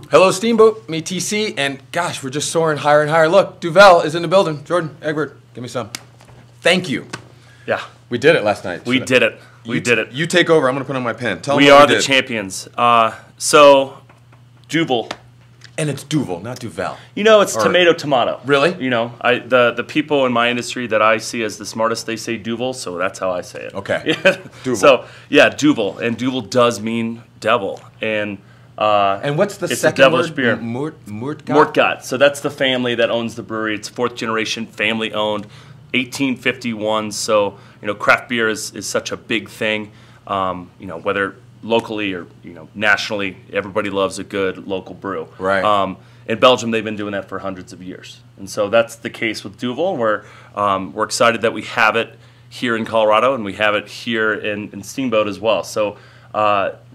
Hello, Steamboat. Me, TC. And gosh, we're just soaring higher and higher. Look, Duvel is in the building. Jordan, Egbert, give me some. Thank you. Yeah. We did it last night. We did it. We did it. You take over. I'm going to put on my pen. Tell We them what are we the did. champions. So, Duvel. And it's Duvel, not Duvel. You know, it's Or- tomato. Really? You know, the people in my industry that I see as the smartest, they say Duvel, so that's how I say it. Okay. Yeah. Duvel. So, yeah, Duvel. And Duvel does mean devil. And what's the it's second a devilish word? beer. Mortgott? Mortgott. So that's the family that owns the brewery. It's fourth generation, family owned, 1851. So, you know, craft beer is such a big thing. You know, whether locally or, you know, nationally, everybody loves a good local brew. Right. in Belgium, they've been doing that for hundreds of years. And so that's the case with Duvel. We're excited that we have it here in Colorado, and we have it here in Steamboat as well. So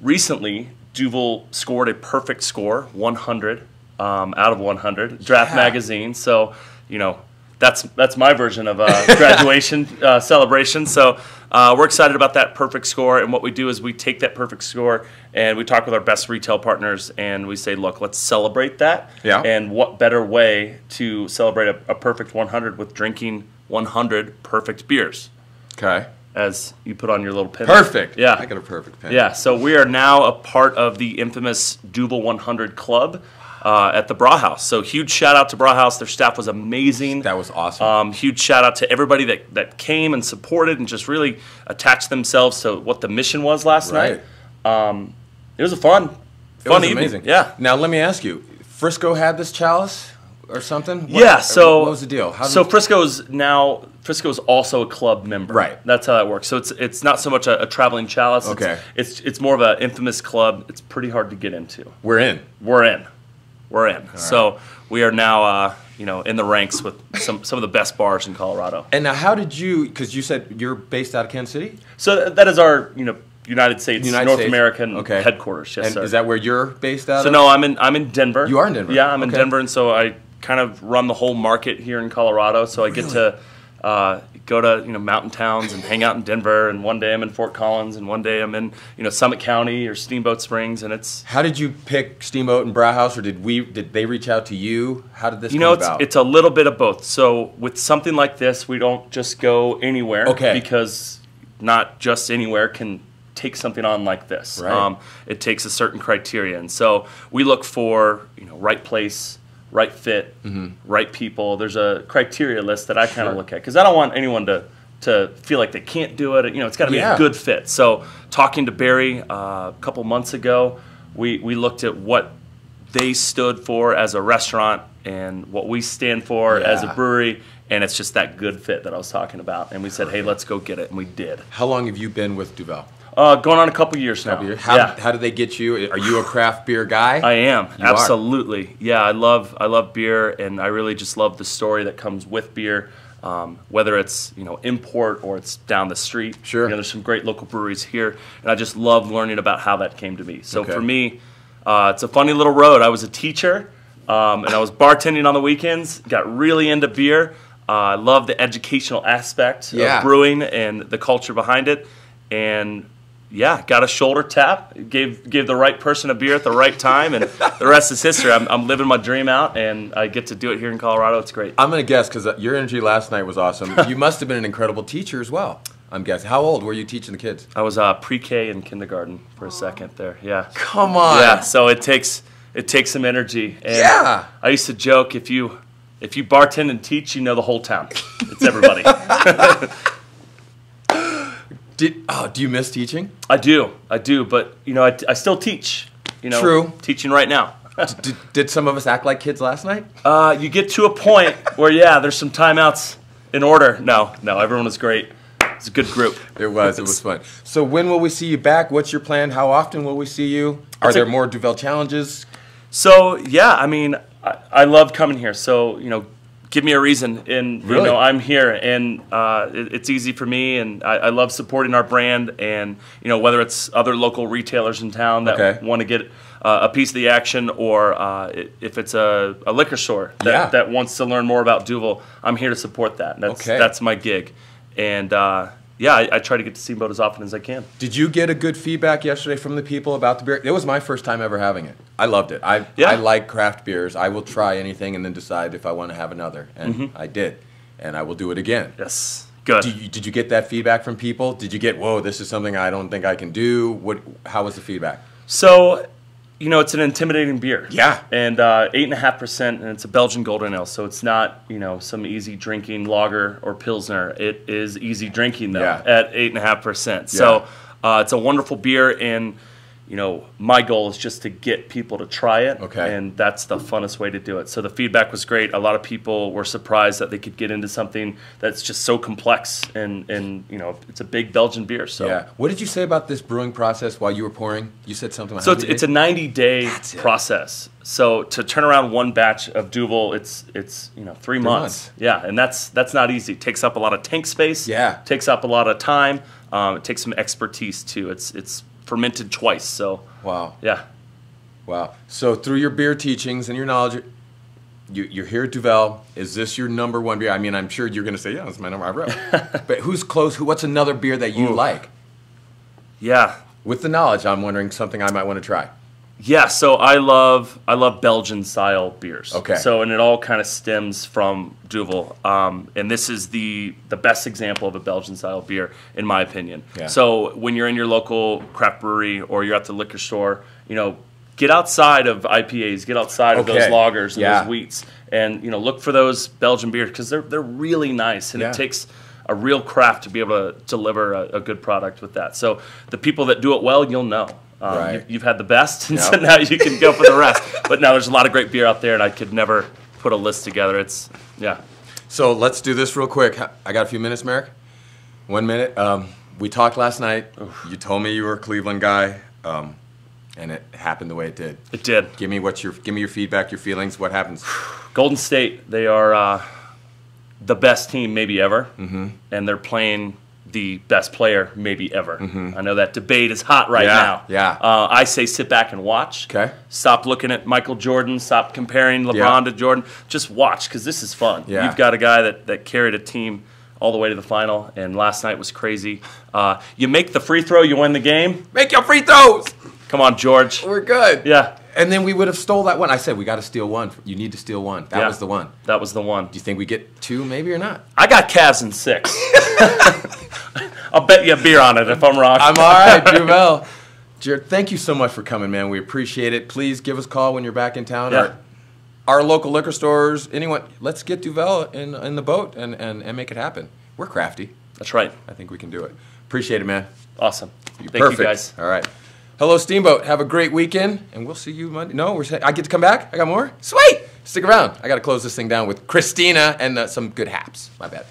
recently, Duvel scored a perfect score, 100 out of 100, Draft Magazine. So, that's my version of a graduation celebration. So we're excited about that perfect score. And what we do is we take that perfect score and we talk with our best retail partners and we say, look, let's celebrate that. Yeah. And what better way to celebrate a perfect 100 with drinking 100 perfect beers? Okay. As you put on your little pin. Perfect. Yeah. I got a perfect pin. Yeah. So we are now a part of the infamous Duvel 100 Club. At the Brauhaus. So huge shout out to Brauhaus. Their staff was amazing. That was awesome. Huge shout out to everybody that came and supported and just really attached themselves to what the mission was last night. It was a fun evening. Amazing. Yeah. Now let me ask you, Frisco had this chalice or something? Yeah. So what was the deal? Frisco's also a club member. Right. That's how that works. So it's not so much a traveling chalice. Okay. It's more of an infamous club. It's pretty hard to get into. We're in. So we are now, in the ranks with some of the best bars in Colorado. And now, how did you? Because you said you're based out of Kansas City. So that is our, United States, North American okay. headquarters. Yes, and sir. is that where you're based out of? So no, I'm in Denver. You are in Denver. Yeah, I'm in Okay. Denver, and so I kind of run the whole market here in Colorado. So I get to go to mountain towns and hang out in Denver, and one day I'm in Fort Collins, and one day I'm in Summit County or Steamboat Springs, and it's. How did you pick Steamboat and Brauhaus, or did they reach out to you? How did this come about? It's a little bit of both. So with something like this, we don't just go anywhere, okay, because not just anywhere can take something on like this. Right. It takes a certain criteria, and so we look for right place, right fit, right people. There's a criteria list that I kind of look at because I don't want anyone to feel like they can't do it. It's got to be a good fit. So talking to Barry a couple months ago, we looked at what they stood for as a restaurant and what we stand for as a brewery, and it's just that good fit that I was talking about. And we said, hey, let's go get it, and we did. How long have you been with Duvel? Going on a couple years now. How did they get you? Are you a craft beer guy? I am. You absolutely. Are. Yeah, I love beer, and I really just love the story that comes with beer. Whether it's import or it's down the street. Sure. There's some great local breweries here, and I just love learning about how that came to be. So for me, it's a funny little road. I was a teacher, and I was bartending on the weekends. Got really into beer. I love the educational aspect of brewing and the culture behind it, and. Yeah, got a shoulder tap, gave the right person a beer at the right time, and the rest is history. I'm living my dream out, and I get to do it here in Colorado. It's great. I'm going to guess, because your energy last night was awesome. You must have been an incredible teacher as well, I'm guessing. How old were you teaching the kids? I was pre-K and kindergarten for a second there, yeah. Come on. Yeah, so it takes some energy. And I used to joke, if you bartend and teach, you know the whole town. It's everybody. Do you miss teaching? I do, but I still teach. True. Teaching right now. Did some of us act like kids last night? You get to a point where there's some timeouts in order. No, everyone was great. It's a good group. It was fun. So when will we see you back? What's your plan? How often will we see you? Are there more Duvel challenges? So I love coming here. So give me a reason, and really? I'm here, and it's easy for me, and I love supporting our brand, and whether it's other local retailers in town that want to get a piece of the action, or if it's a liquor store that wants to learn more about Duvel, I'm here to support that. That's my gig, and I try to get to Steamboat as often as I can. Did you get a good feedback yesterday from the people about the beer? It was my first time ever having it. I loved it. I like craft beers. I will try anything and then decide if I want to have another. And I did. And I will do it again. Yes. Good. Did you get that feedback from people? Did you get, whoa, this is something I don't think I can do? How was the feedback? So, it's an intimidating beer. Yeah. And 8.5%, and it's a Belgian golden ale, so it's not, some easy drinking lager or pilsner. It is easy drinking, though, at 8.5%. So it's a wonderful beer, and, my goal is just to get people to try it, okay. and that's the funnest way to do it. So the feedback was great. A lot of people were surprised that they could get into something that's just so complex, and it's a big Belgian beer. So yeah. What did you say about this brewing process while you were pouring? You said something. So it's a 90-day process. So to turn around one batch of Duvel, it's 3 months. Yeah, and that's not easy. It takes up a lot of tank space. Yeah. Takes up a lot of time. It takes some expertise too. It's fermented twice. So wow. Yeah. Wow. So through your beer teachings and your knowledge, you're here at Duvel. Is this your number one beer? I mean, I'm sure you're going to say, yeah, that's my number. I wrote. But who's close? What's another beer that you like? Yeah. With the knowledge, I'm wondering something I might want to try. Yeah, so I love Belgian style beers. Okay. So and it all kind of stems from Duvel, and this is the best example of a Belgian style beer in my opinion. Yeah. So when you're in your local craft brewery or you're at the liquor store, get outside of IPAs, get outside of those lagers and those wheats, and look for those Belgian beers because they're really nice, and it takes a real craft to be able to deliver a good product with that. So the people that do it well, you'll know. Right. You've had the best, and so now you can go for the rest. But now there's a lot of great beer out there, and I could never put a list together. So let's do this real quick. I got a few minutes, Merrick. 1 minute. We talked last night. You told me you were a Cleveland guy, and it happened the way it did. It did. Give me your feedback, your feelings. What happens? Golden State. They are the best team maybe ever, and they're playing the best player maybe ever. I know that debate is hot right now. Yeah. I say sit back and watch. Okay. Stop looking at Michael Jordan. Stop comparing LeBron to Jordan. Just watch because this is fun. Yeah. You've got a guy that carried a team all the way to the final, and last night was crazy. You make the free throw, you win the game. Make your free throws! Come on, George. We're good. Yeah. And then we would have stole that one. I said, we got to steal one. You need to steal one. That was the one. That was the one. Do you think we get 2 maybe or not? I got Cavs in 6. I'll bet you a beer on it if I'm wrong. I'm all right, Duvel. Jared, thank you so much for coming, man. We appreciate it. Please give us a call when you're back in town. Yeah. Our local liquor stores, anyone. Let's get Duvel in the boat and make it happen. We're crafty. That's right. I think we can do it. Appreciate it, man. Awesome. Perfect. Thank you, guys. All right. Hello, Steamboat. Have a great weekend, and we'll see you Monday. No, I get to come back? I got more? Sweet! Stick around. I got to close this thing down with Christina and some good haps. My bad.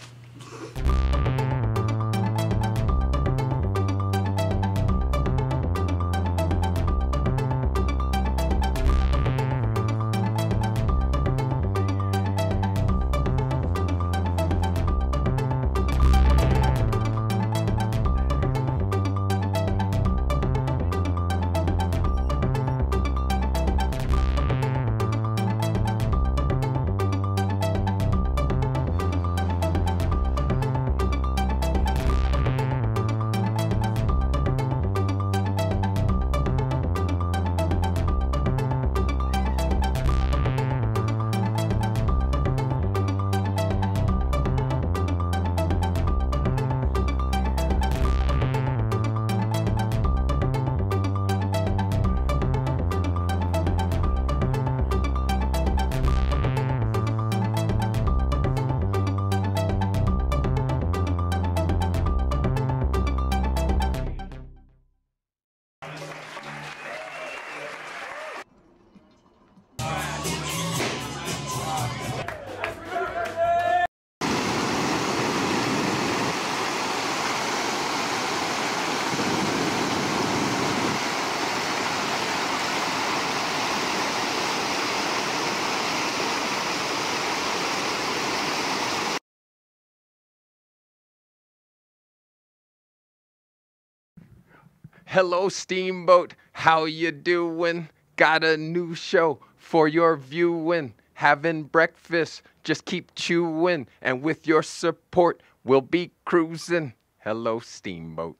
Hello, Steamboat. How you doing? Got a new show for your viewing. Having breakfast, just keep chewing. And with your support, we'll be cruising. Hello, Steamboat.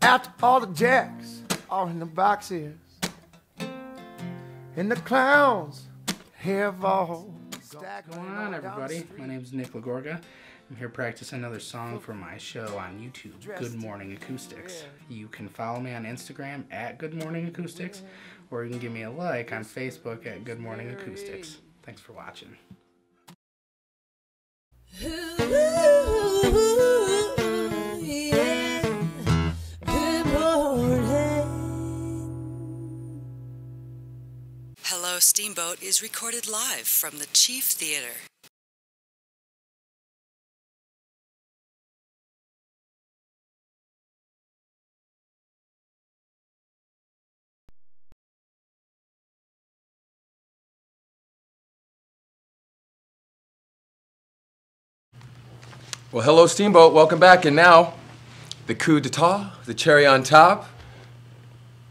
After all the jacks are in the boxes, and the clowns have all What's going on, everybody? My name's Nick Lagorga. I'm here practicing another song for my show on YouTube, Good Morning Acoustics. You can follow me on Instagram at Good Morning Acoustics, or you can give me a like on Facebook at Good Morning Acoustics. Thanks for watching. Hello, Steamboat is recorded live from the Chief Theater. Well, hello, Steamboat. Welcome back. And now, the coup d'etat, the cherry on top,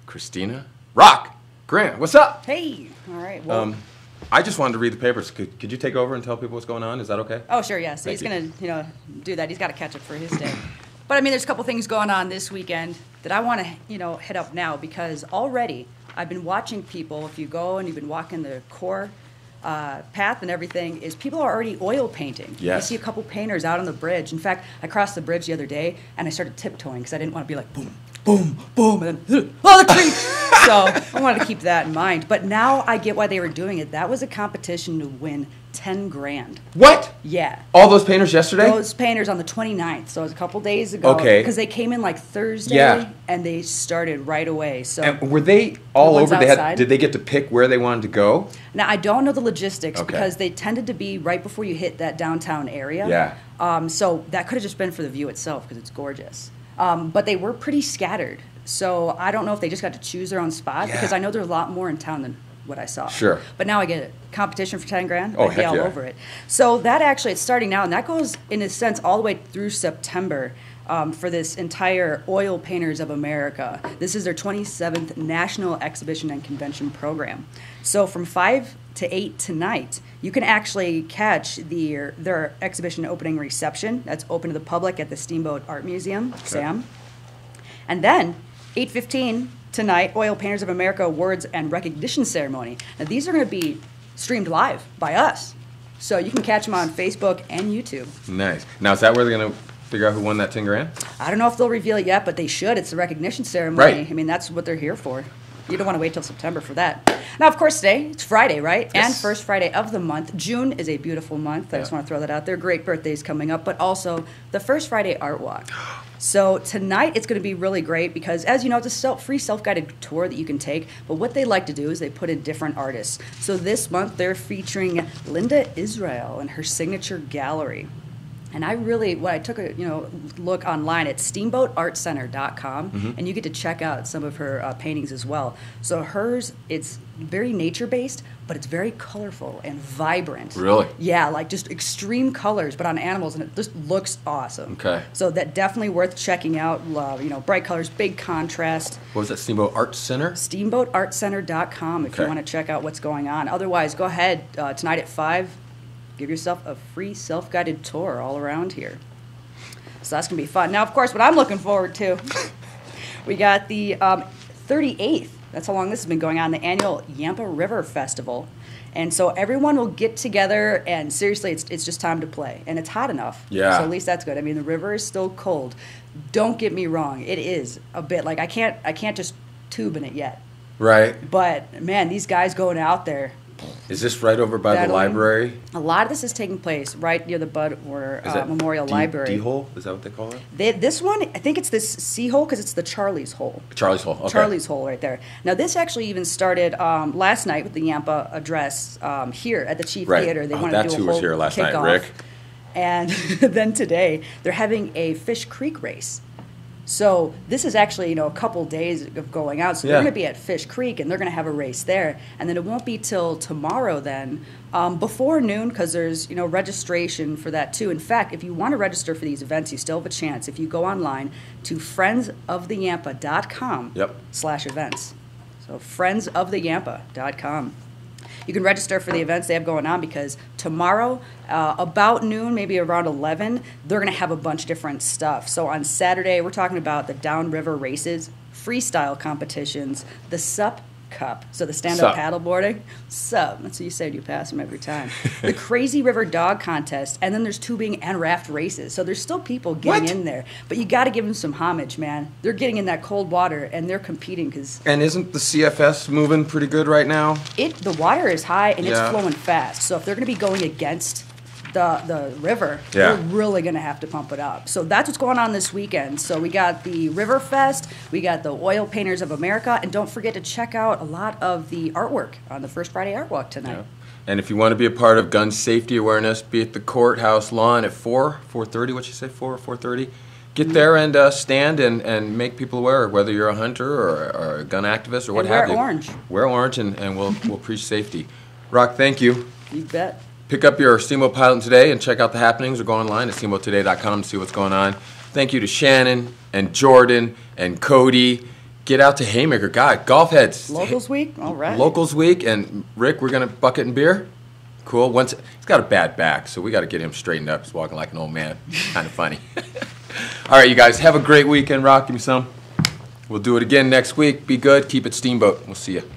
Christina Rock Grant. What's up? Hey. All right. Well, I just wanted to read the papers. Could you take over and tell people what's going on? Is that okay? oh, sure, yeah. So he's going to, do that. He's got to catch up for his day. But, I mean, there's a couple things going on this weekend that I want to, hit up now because already I've been watching people. If you go and you've been walking the core path and everything, is people are already oil painting. Yes. I see a couple painters out on the bridge. In fact, I crossed the bridge the other day and I started tiptoeing because I didn't want to be like boom, boom, boom, and then oh, the tree. So I wanted to keep that in mind. But now I get why they were doing it. That was a competition to win 10 grand. What? Yeah. All those painters yesterday? Those painters on the 29th, so it was a couple days ago. Okay. Because they came in like Thursday, Yeah. and they started right away. So And were they all The ones over? outside? Did they get to pick where they wanted to go? now I don't know the logistics Okay. because they tended to be right before you hit that downtown area. Yeah. So that could have just been for the view itself because it's gorgeous. But they were pretty scattered. So I don't know if they just got to choose their own spot Yeah. because I know there's a lot more in town than what I saw. Sure. But now I get it. Competition for 10 grand? Oh, I'd be heck all yeah. over it. So that actually, it's starting now, and that goes, in a sense, all the way through September for this entire Oil Painters of America. This is their 27th National Exhibition and Convention Program. So from 5 to 8 tonight, you can actually catch their exhibition opening reception. That's open to the public at the Steamboat Art Museum, Sam. And then 8:15 tonight, Oil Painters of America Awards and Recognition Ceremony. Now, these are going to be streamed live by us. So you can catch them on Facebook and YouTube. Nice. Now, is that where they're going to figure out who won that 10 grand? I don't know if they'll reveal it yet, but they should. It's the recognition ceremony. Right. I mean, that's what they're here for. You don't want to wait till September for that. Now, of course, today, it's Friday, right? Yes. And first Friday of the month. June is a beautiful month. I just want to throw that out there. Great birthdays coming up, but also the first Friday Art Walk. So tonight, it's going to be really great because, as you know, it's a free self-guided tour that you can take. But what they like to do is they put in different artists. So this month, they're featuring Linda Israel and her signature gallery. And when I took a look online at steamboatartcenter.com, and you get to check out some of her paintings as well. So hers, it's very nature-based, but it's very colorful and vibrant. Really? Yeah, like just extreme colors, but on animals, and it just looks awesome. Okay. So that definitely worth checking out. Bright colors, big contrast. What was that, Steamboat Art Center? Steamboatartcenter.com if you Okay. want to check out what's going on. Otherwise, go ahead tonight at 5. Give yourself a free self-guided tour all around here. So that's going to be fun. Now, of course, what I'm looking forward to, we got the 38th. That's how long this has been going on, the annual Yampa River Festival. And so everyone will get together, and seriously, it's just time to play. And it's hot enough. Yeah. So at least that's good. I mean, the river is still cold. Don't get me wrong. It is a bit. Like, I can't just tube in it yet. Right. But, man, these guys going out there, Is this right over by the Battling. library? a lot of this is taking place right near the Bud or Is that Memorial Library. D-hole? Is that what they call it? This one, I think it's this C hole because it's the Charlie's hole. Charlie's Hole. Okay. Charlie's hole right there. Now, this actually even started last night with the Yampa address here at the Chief Right. Theater. They Oh, wanted that's to do a who was whole here last night, kickoff. Rick. And then today, they're having a Fish Creek race. So this is actually, a couple days of going out. So Yeah. they're going to be at Fish Creek, and they're going to have a race there. And then it won't be till tomorrow then, before noon, because there's, registration for that too. In fact, if you want to register for these events, you still have a chance. If you go online to friendsoftheyampa.com Yep. /events. So friendsoftheyampa.com. You can register for the events they have going on because tomorrow, about noon, maybe around 11, they're going to have a bunch of different stuff. So on Saturday, we're talking about the downriver races, freestyle competitions, the SUP Cup. So the stand-up paddleboarding, sup? That's what you say. You pass them every time. The Crazy River Dog Contest, and then there's tubing and raft races. So there's still people getting in there, but you got to give them some homage, man. They're getting in that cold water and they're competing because. And isn't the CFS moving pretty good right now? The water is high and it's flowing fast. So if they're going to be going against the river, they're really going to have to pump it up. So that's what's going on this weekend. So we got the River Fest, we got the Oil Painters of America, and don't forget to check out a lot of the artwork on the First Friday Art Walk tonight. Yeah. And if you want to be a part of gun safety awareness, be at the courthouse lawn at 4:30, what'd you say, 4:30? Get there and stand and make people aware, whether you're a hunter or a gun activist or what have you. Wear orange. Wear orange and we'll preach safety. Rock, thank you. You bet. Pick up your Steamboat Pilot today and check out the happenings or go online at steamboattoday.com to see what's going on. Thank you to Shannon and Jordan and Cody. Get out to Haymaker. God, golf heads. Locals Week? All right. Locals Week. And Rick, we're going to bucket and beer? Cool. He's got a bad back, so we got to get him straightened up. He's walking like an old man. Kind of funny. All right, you guys, have a great weekend. Rock, give me some. We'll do it again next week. Be good. Keep it Steamboat. We'll see you.